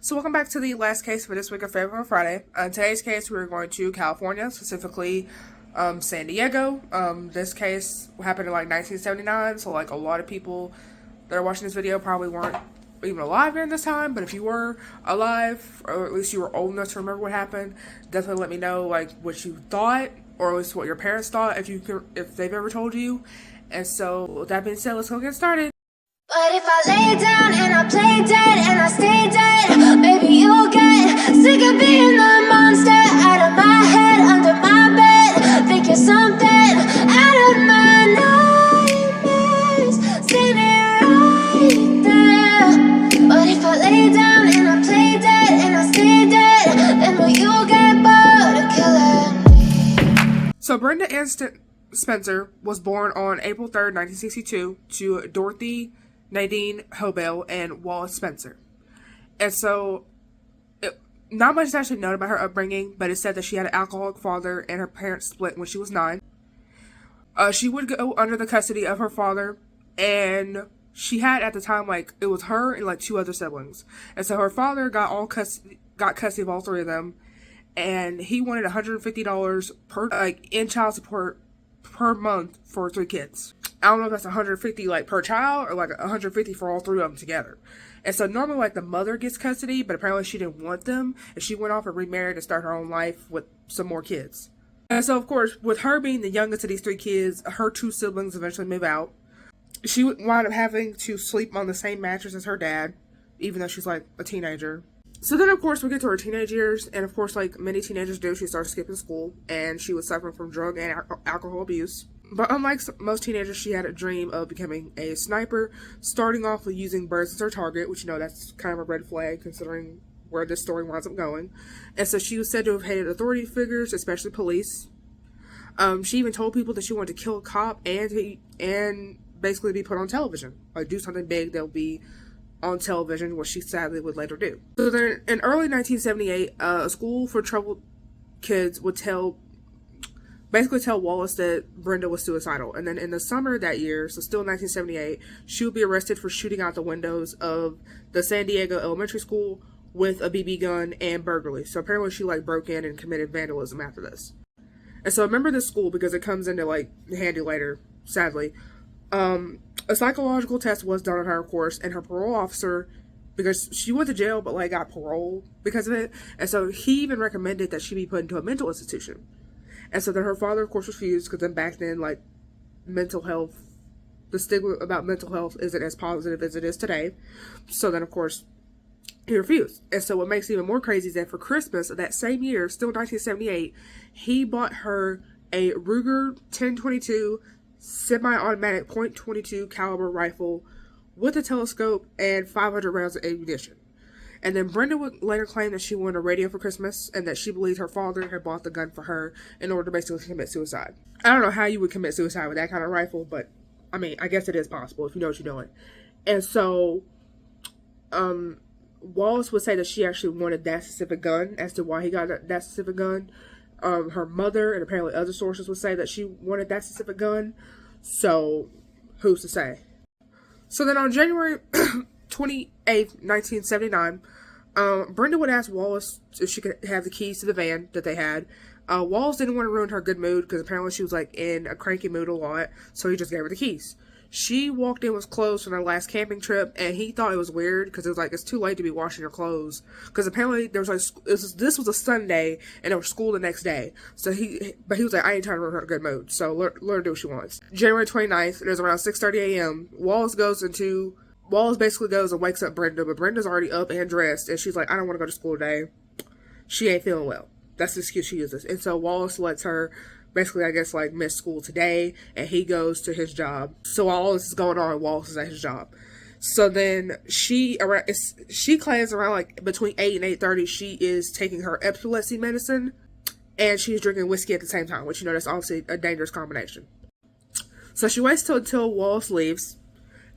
So welcome back to the last case for this week of Favorite Friday. In today's case, we're going to California, specifically San Diego. This case happened in like 1979, so like a lot of people that are watching this video probably weren't even alive during this time. But if you were alive, or at least you were old enough to remember what happened, definitely let me know like what you thought, or at least what your parents thought, if they've ever told you. And so with that being said, let's go get started. But if I lay down and I play dead and I stay dead, maybe you'll get sick of being the monster out of my head, under my bed, thinking something out of my nightmares, standing right there. But if I lay down and I play dead and I stay dead, then will you get bored of killing me? So Brenda Ann Spencer was born on April 3rd, 1962 to Dorothy Nadine Hobel and Wallace Spencer. And so, not much is actually known about her upbringing, but it's said that she had an alcoholic father and her parents split when she was 9. She would go under the custody of her father, and she had at the time, like, it was her and like 2 other siblings. And so her father got custody of all 3 of them, and he wanted $150 per, like, in child support per month for 3 kids. I don't know if that's 150 like per child or like 150 for all 3 of them together. And so normally like the mother gets custody, but apparently she didn't want them, and she went off and remarried to start her own life with some more kids. And so of course, with her being the youngest of these 3 kids, her 2 siblings eventually move out. She would wind up having to sleep on the same mattress as her dad, even though she's like a teenager. So then, of course, we get to her teenage years, and of course, like many teenagers do, she starts skipping school, and she was suffering from drug and alcohol abuse. But unlike most teenagers, she had a dream of becoming a sniper, starting off with using birds as her target, which, you know, that's kind of a red flag considering where this story winds up going. And so she was said to have hated authority figures, especially police. She even told people that she wanted to kill a cop and basically be put on television, like do something big that would be on television, which she sadly would later do. So then, in early 1978, a school for troubled kids would basically tell Wallace that Brenda was suicidal. And then in the summer of that year, so still 1978, she would be arrested for shooting out the windows of the San Diego elementary school with a BB gun and burglary. So apparently she like broke in and committed vandalism after this. And so remember this school because it comes into like handy later, sadly. A psychological test was done on her, of course, and her parole officer, because she went to jail but like got parole because of it, and so he even recommended that she be put into a mental institution. And so then her father, of course, refused, because then back then, like, mental health, the stigma about mental health isn't as positive as it is today. So then, of course, he refused. And so what makes it even more crazy is that for Christmas of that same year, still 1978, he bought her a Ruger 1022 semi-automatic .22 caliber rifle with a telescope and 500 rounds of ammunition. And then Brenda would later claim that she wanted a radio for Christmas and that she believed her father had bought the gun for her in order to basically commit suicide. I don't know how you would commit suicide with that kind of rifle, but I mean, I guess it is possible if you know what you're doing. And so, Wallace would say that she actually wanted that specific gun as to why he got that specific gun. Her mother and apparently other sources would say that she wanted that specific gun. So, who's to say? So then on January 28th, 1979, Brenda would ask Wallace if she could have the keys to the van that they had. Wallace didn't want to ruin her good mood because apparently she was like in a cranky mood a lot, so he just gave her the keys. She walked in with clothes from their last camping trip, and he thought it was weird because it was like, it's too late to be washing your clothes. Because apparently there was like, this was a Sunday, and there was school the next day. So he was like, I ain't trying to ruin her good mood, so let her do what she wants. January 29th, it was around 6:30 a.m. Wallace basically goes and wakes up Brenda, but Brenda's already up and dressed, and she's like, I don't want to go to school today. She ain't feeling well. That's the excuse she uses. And so Wallace lets her basically, I guess, like, miss school today, and he goes to his job. So while all this is going on, Wallace is at his job. So then she claims around, like, between 8 and 8:30, she is taking her epilepsy medicine, and she's drinking whiskey at the same time, which, you know, that's obviously a dangerous combination. So she waits until Wallace leaves,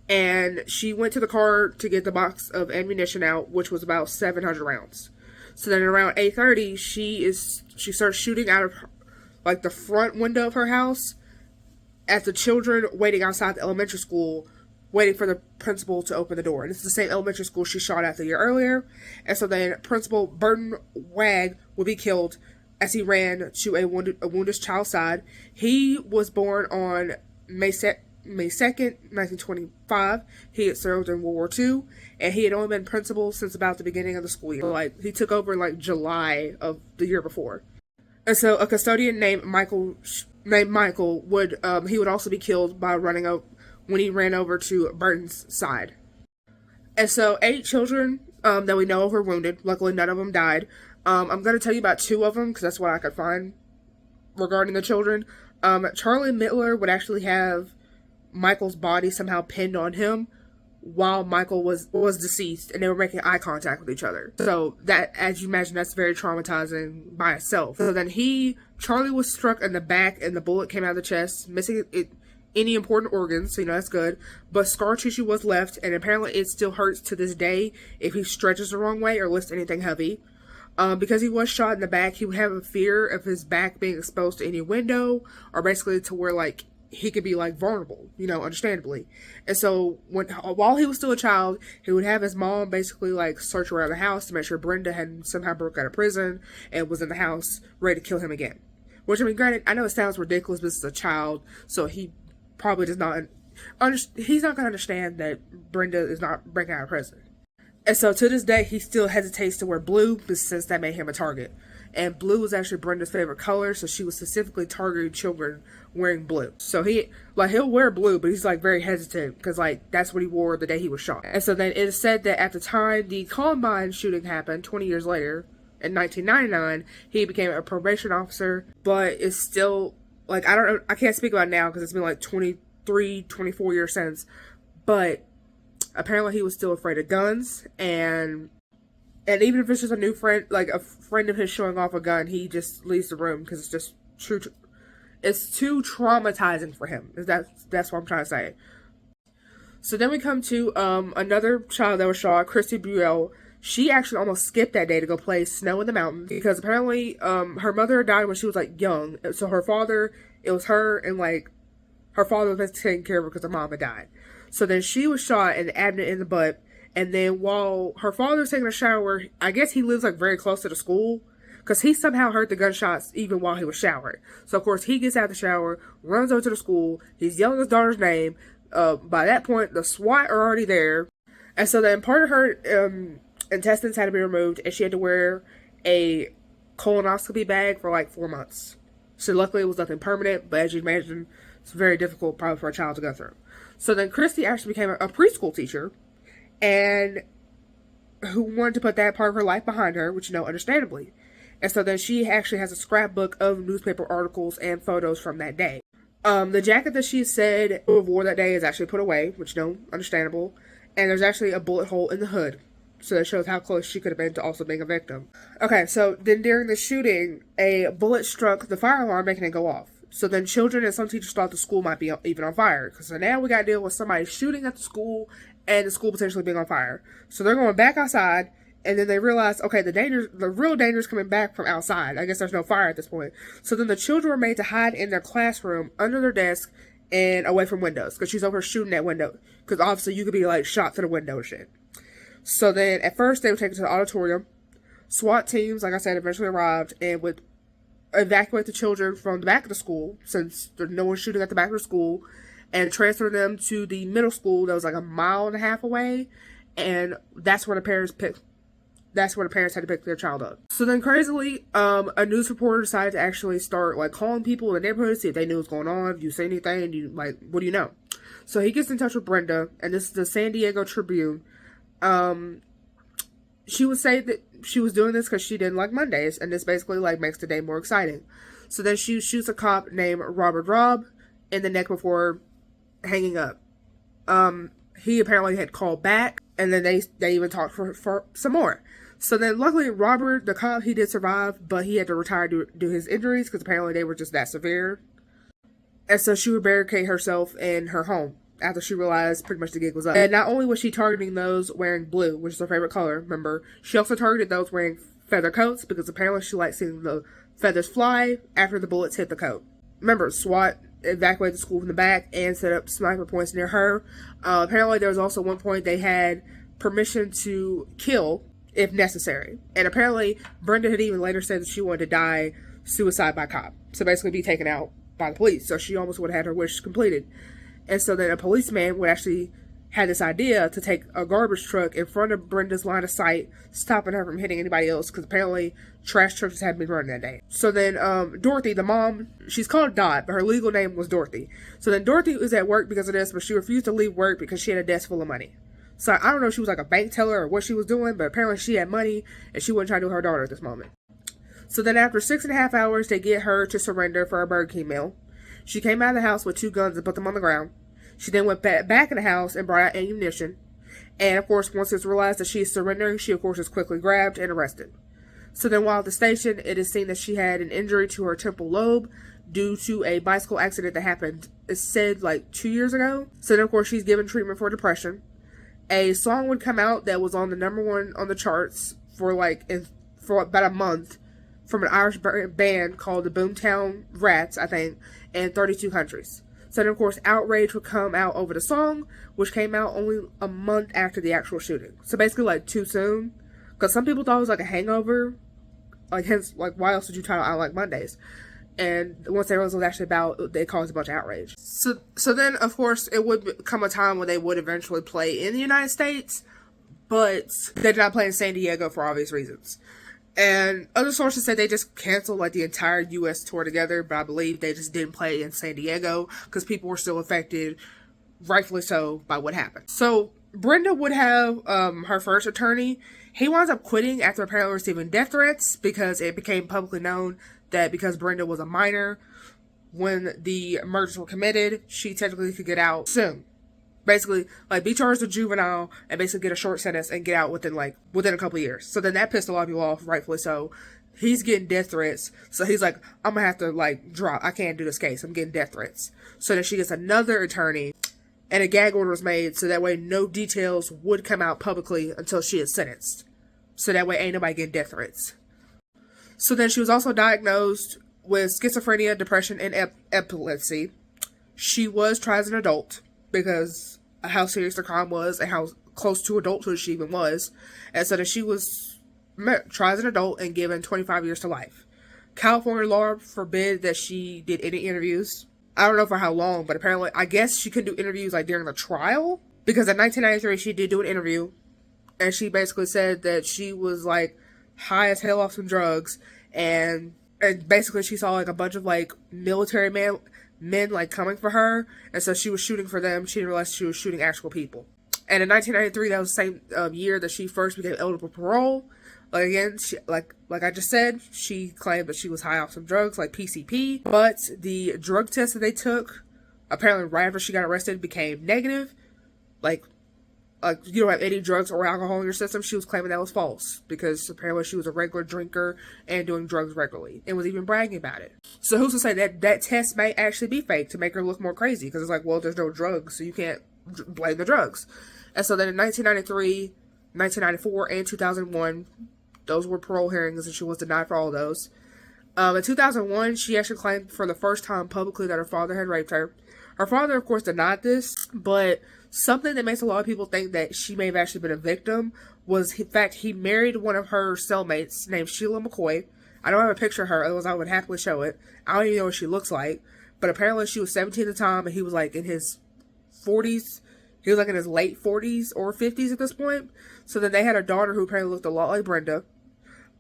and she went to the car to get the box of ammunition out, which was about 700 rounds. So then around 8:30, she starts shooting out of like the front window of her house at the children waiting outside the elementary school waiting for the principal to open the door. And it's the same elementary school she shot at the year earlier. And so then Principal Burton Wagg would be killed as he ran to a wounded child's side. He was born on May 2nd, 1925. He had served in World War II, and he had only been principal since about the beginning of the school year. Like, he took over in, like, July of the year before. And so a custodian named Michael would, he would also be killed by when he ran over to Burton's side. And so 8 children that we know of were wounded. Luckily, none of them died. I'm going to tell you about 2 of them because that's what I could find regarding the children. Charlie Mittler would actually have Michael's body somehow pinned on him while Michael was deceased, and they were making eye contact with each other. So that, as you imagine, that's very traumatizing by itself. So then Charlie was struck in the back, and the bullet came out of the chest, missing any important organs, so that's good. But scar tissue was left, and apparently it still hurts to this day if he stretches the wrong way or lifts anything heavy. Because he was shot in the back, he would have a fear of his back being exposed to any window, or basically to where, like, he could be, like, vulnerable, understandably. And so while he was still a child, he would have his mom basically, like, search around the house to make sure Brenda had somehow broke out of prison and was in the house ready to kill him again. Which, I mean, granted, I know it sounds ridiculous, but this is a child, so he probably does not he's not going to understand that Brenda is not breaking out of prison. And so to this day, he still hesitates to wear blue, since that made him a target. And blue was actually Brenda's favorite color, so she was specifically targeting children wearing blue. So he'll wear blue, but he's, like, very hesitant, because, like, that's what he wore the day he was shot. And so then it is said that at the time the Columbine shooting happened, 20 years later, in 1999, he became a probation officer, but it's still, like, I can't speak about it now, because it's been, like, 23, 24 years since, but apparently he was still afraid of guns, and even if it's just a new friend, like a friend of his showing off a gun, he just leaves the room because it's just it's too traumatizing for him. That's what I'm trying to say. So then we come to another child that was shot, Christy Buell. She actually almost skipped that day to go play snow in the mountains because apparently her mother died when she was, like, young. So her father, it was her, and, like, her father was taking care of her because her mom had died. So then she was shot in the abdomen and the butt. And then while her father was taking a shower, I guess he lives, like, very close to the school, because he somehow heard the gunshots even while he was showering. So, of course, he gets out of the shower, runs over to the school, he's yelling his daughter's name. By that point, the SWAT are already there. And so then part of her intestines had to be removed, and she had to wear a colonoscopy bag for, like, 4 months. So luckily it was nothing permanent, but as you imagine, it's very difficult probably for a child to go through. So then Christy actually became a preschool teacher, and who wanted to put that part of her life behind her, which, understandably. And so then she actually has a scrapbook of newspaper articles and photos from that day. The jacket that she said wore that day is actually put away, which, understandable. And there's actually a bullet hole in the hood. So that shows how close she could have been to also being a victim. Okay, so then during the shooting, a bullet struck the fire alarm, making it go off. So then children and some teachers thought the school might be even on fire. So now we got to deal with somebody shooting at the school and the school potentially being on fire. So they're going back outside, and then they realize, okay, the real danger is coming back from outside. I guess there's no fire at this point. So then the children were made to hide in their classroom, under their desk, and away from windows, because she's over shooting that window. Because obviously you could be, like, shot through the window and shit. So then at first they were taken to the auditorium. SWAT teams, like I said, eventually arrived and would evacuate the children from the back of the school, since there's no one shooting at the back of the school, and transfer them to the middle school that was like 1.5 miles away, and that's where the parents had to pick their child up. So then crazily, a news reporter decided to actually start, like, calling people in the neighborhood to see if they knew what was going on, if you say anything, what do you know? So he gets in touch with Brenda, and this is the San Diego Tribune. She would say that she was doing this because she didn't like Mondays, and this basically, like, makes the day more exciting. So then she shoots a cop named Robert Robb in the neck before hanging up. He apparently had called back, and then they even talked for some more. So then luckily Robert, the cop, he did survive, but he had to retire due to his injuries, because apparently they were just that severe. And so she would barricade herself in her home after she realized pretty much the gig was up. And not only was she targeting those wearing blue, which is her favorite color, remember, she also targeted those wearing feather coats, because apparently she liked seeing the feathers fly after the bullets hit the coat. Remember, SWAT evacuate the school from the back and set up sniper points near her. Apparently, there was also one point they had permission to kill if necessary. And apparently, Brenda had even later said that she wanted to die suicide by cop. So basically be taken out by the police. So she almost would have had her wish completed. And so then a policeman would actually had this idea to take a garbage truck in front of Brenda's line of sight, stopping her from hitting anybody else, because apparently trash trucks had been running that day. So then Dorothy, the mom, she's called Dot, but her legal name was Dorothy. So then Dorothy was at work because of this, but she refused to leave work because she had a desk full of money. So I don't know if she was like a bank teller or what she was doing, but apparently she had money and she wouldn't try to do her daughter at this moment. So then after 6.5 hours, they get her to surrender for a Burger King meal. She came out of the house with 2 guns and put them on the ground. She then went back in the house and brought out ammunition. And, of course, once it's realized that she is surrendering, she, of course, is quickly grabbed and arrested. So then while at the station, it is seen that she had an injury to her temporal lobe due to a bicycle accident that happened, it's said, like 2 years ago. So then, of course, she's given treatment for depression. A song would come out that was on the #1 on the charts for about a month from an Irish band called the Boomtown Rats, I think, in 32 countries. So then, of course, outrage would come out over the song, which came out only a month after the actual shooting. So basically, like, too soon. Because some people thought it was like a hangover. Like, hence, like, why else would you title I Like Mondays? And once they realized it was actually about, they caused a bunch of outrage. So then, of course, it would come a time when they would eventually play in the United States, but they did not play in San Diego for obvious reasons. And other sources said they just canceled like the entire U.S. tour together, but I believe they just didn't play in San Diego because people were still affected, rightfully so, by what happened. So Brenda would have her first attorney. He winds up quitting after apparently receiving death threats because it became publicly known that because Brenda was a minor when the murders were committed, she technically could get out soon. Basically, like, be charged with juvenile and basically get a short sentence and get out within a couple of years. So then that pissed a lot of people off, rightfully so. He's getting death threats. So he's like, I'm gonna have to, like, drop. I can't do this case. I'm getting death threats. So then she gets another attorney and a gag order was made so that way no details would come out publicly until she is sentenced. So that way ain't nobody getting death threats. So then she was also diagnosed with schizophrenia, depression, and epilepsy. She was tried as an adult, because of how serious the crime was and how close to adulthood she even was. And so that she was tried as an adult and given 25 years to life. California law forbid that she did any interviews. I don't know for how long, but apparently, I guess she couldn't do interviews like during the trial. Because in 1993, she did do an interview. And she basically said that she was like high as hell off some drugs. And basically she saw like a bunch of like military men like coming for her, and so she was shooting for them. She didn't realize she was shooting actual people. And in 1993, that was the same year that she first became eligible for parole. Like again, like I just said, she claimed that she was high off some drugs like PCP, but the drug test that they took, apparently right after she got arrested, became negative. Like you don't have any drugs or alcohol in your system. She was claiming that was false because apparently she was a regular drinker and doing drugs regularly and was even bragging about it. So who's to say that that test may actually be fake to make her look more crazy? Because it's like, well, there's no drugs, so you can't blame the drugs. And so then in 1993, 1994, and 2001, those were parole hearings and she was denied for all of those. In 2001, she actually claimed for the first time publicly that her father had raped her. Her father, of course, denied this, but something that makes a lot of people think that she may have actually been a victim was, in fact, he married one of her cellmates named Sheila McCoy. I don't have a picture of her, otherwise I would happily show it. I don't even know what she looks like, but apparently she was 17 at the time, and he was like in his 40s. He was like in his late 40s or 50s at this point. So then they had a daughter who apparently looked a lot like Brenda.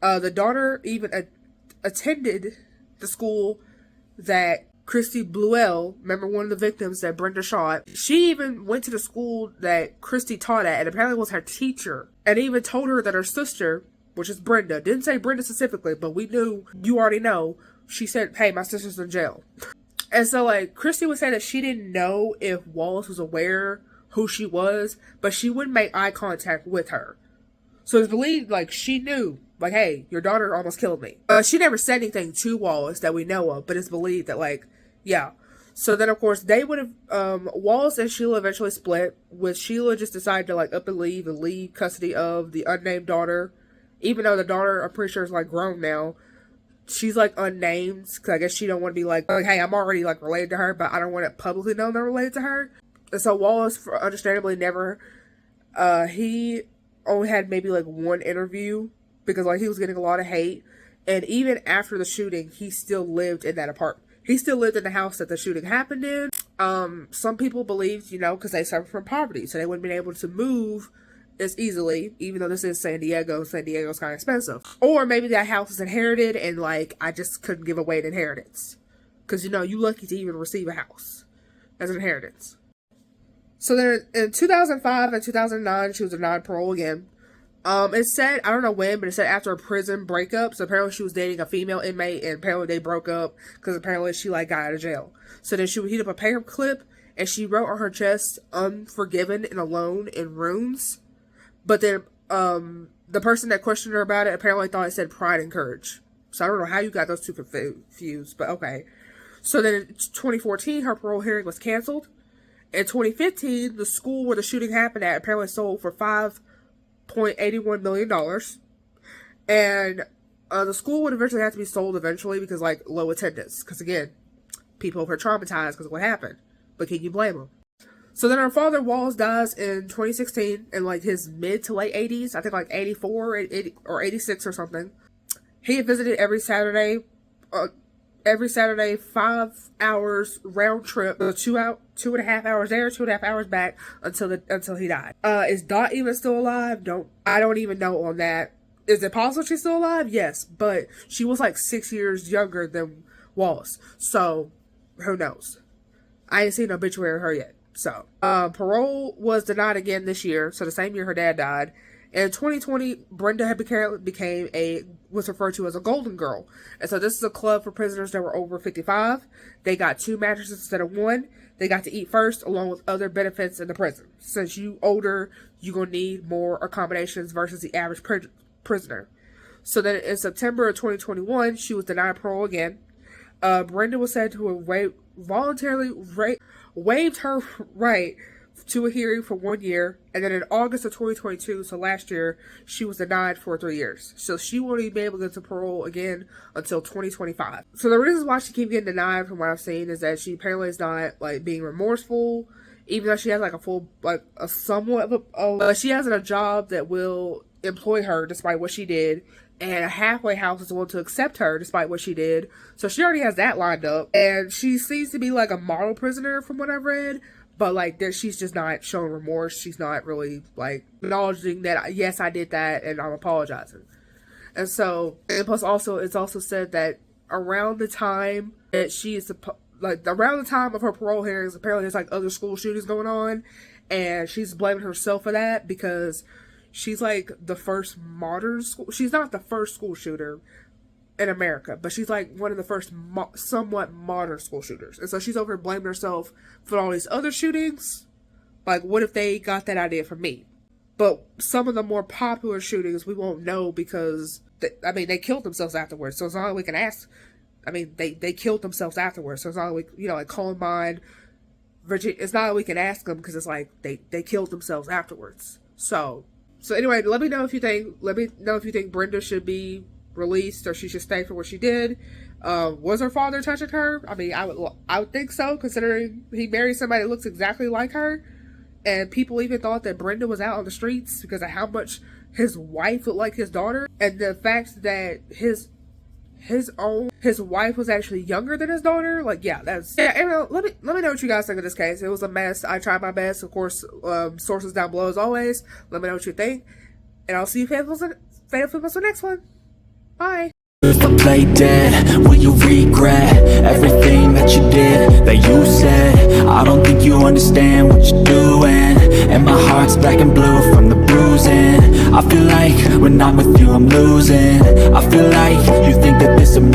The daughter even attended the school that Christy Bluell, remember one of the victims that Brenda shot, she even went to the school that Christy taught at and apparently was her teacher, and even told her that her sister, which is Brenda, didn't say Brenda specifically, but we knew, you already know, she said, hey, my sister's in jail. And so like Christy would say that she didn't know if Wallace was aware who she was, but she wouldn't make eye contact with her. So it's believed like she knew, like, hey, your daughter almost killed me. She never said anything to Wallace that we know of, but it's believed that, like, yeah. So then, of course, they would have, Wallace and Sheila eventually split, with Sheila just decided to, like, up and leave custody of the unnamed daughter, even though the daughter, I'm pretty sure, is, like, grown now. she's like unnamed because I guess she don't want to be like, hey, I'm already like related to her, but I don't want it publicly known they're related to her. And so Wallace, understandably, never. He only had maybe like one interview because like he was getting a lot of hate, and even after the shooting, he still lived in that apartment. He still lived in the house that the shooting happened in. Some people believed, because they suffer from poverty, so they wouldn't been able to move as easily, even though this is San Diego. San Diego's kind of expensive. Or maybe that house was inherited and like I just couldn't give away an inheritance. Because you lucky to even receive a house as an inheritance. So then in 2005 and 2009, she was denied parole again. It said, I don't know when, but it said after a prison breakup. So apparently she was dating a female inmate, and apparently they broke up because apparently she like got out of jail. So then she would heat up a paper clip, and she wrote on her chest, "Unforgiven and alone" in runes. But then the person that questioned her about it apparently thought it said pride and courage. So I don't know how you got those two confused, but okay. So then in 2014, her parole hearing was canceled. In 2015, the school where the shooting happened at apparently sold for $5.81 million. And the school would eventually have to be sold eventually because, like, low attendance. Because, again, people were traumatized because of what happened. But can you blame them? So then her father, Wallace, dies in 2016 in, like, his mid to late 80s. I think, like, 84 or 86 or something. He had visited every Saturday, 5 hours round trip, 2.5 hours there, 2.5 hours back until he died. Is Dot even still alive? I don't even know on that. Is it possible she's still alive? Yes, but she was like 6 years younger than Wallace, so who knows? I ain't seen no obituary of her yet. So parole was denied again this year, so the same year her dad died. In 2020, Brenda had was referred to as a golden girl. And so this is a club for prisoners that were over 55. They got 2 mattresses instead of 1. They got to eat first, along with other benefits in the prison. Since you older, you're going to need more accommodations versus the average prisoner. So then in September of 2021, she was denied parole again. Brenda was said to have voluntarily waived her right to a hearing for 1 year, and then in August of 2022, so last year, she was denied for 3 years. So she won't even be able to get to parole again until 2025. So the reasons why she keeps getting denied, from what I've seen, is that she apparently is not like being remorseful, even though she has like she has a job that will employ her despite what she did, and a halfway house is willing to accept her despite what she did. So she already has that lined up, and she seems to be like a model prisoner from what I've read. But, like, she's just not showing remorse. She's not really, like, acknowledging that, yes, I did that, and I'm apologizing. And so, and plus also, it's also said that around the time that around the time of her parole hearings, apparently there's, like, other school shootings going on. And she's blaming herself for that because she's, like, the first modern school. She's not the first school shooter in America, but she's like one of the first somewhat modern school shooters, and so she's over blaming herself for all these other shootings. Like, what if they got that idea from me? But some of the more popular shootings we won't know because they killed themselves afterwards, so it's not like we can ask. They killed themselves afterwards, so it's not like like Columbine, Virginia. It's not like we can ask them because it's like they killed themselves afterwards. So anyway, let me know if you think Brenda should be released or she should stay for what she did. Was her father touching her? I would think so, considering he married somebody that looks exactly like her, and people even thought that Brenda was out on the streets because of how much his wife looked like his daughter, and the fact that his wife was actually younger than his daughter. Let me know what you guys think of this case. It was a mess. I tried my best, of course. Sources down below as always. Let me know what you think, and I'll see you faithful for the next one. Bye. To play dead, will you regret everything that you did, that you said? I don't think you understand what you're doing, and my heart's black and blue from the bruising. I feel like when I'm with you I'm losing. I feel like you think that this amusing.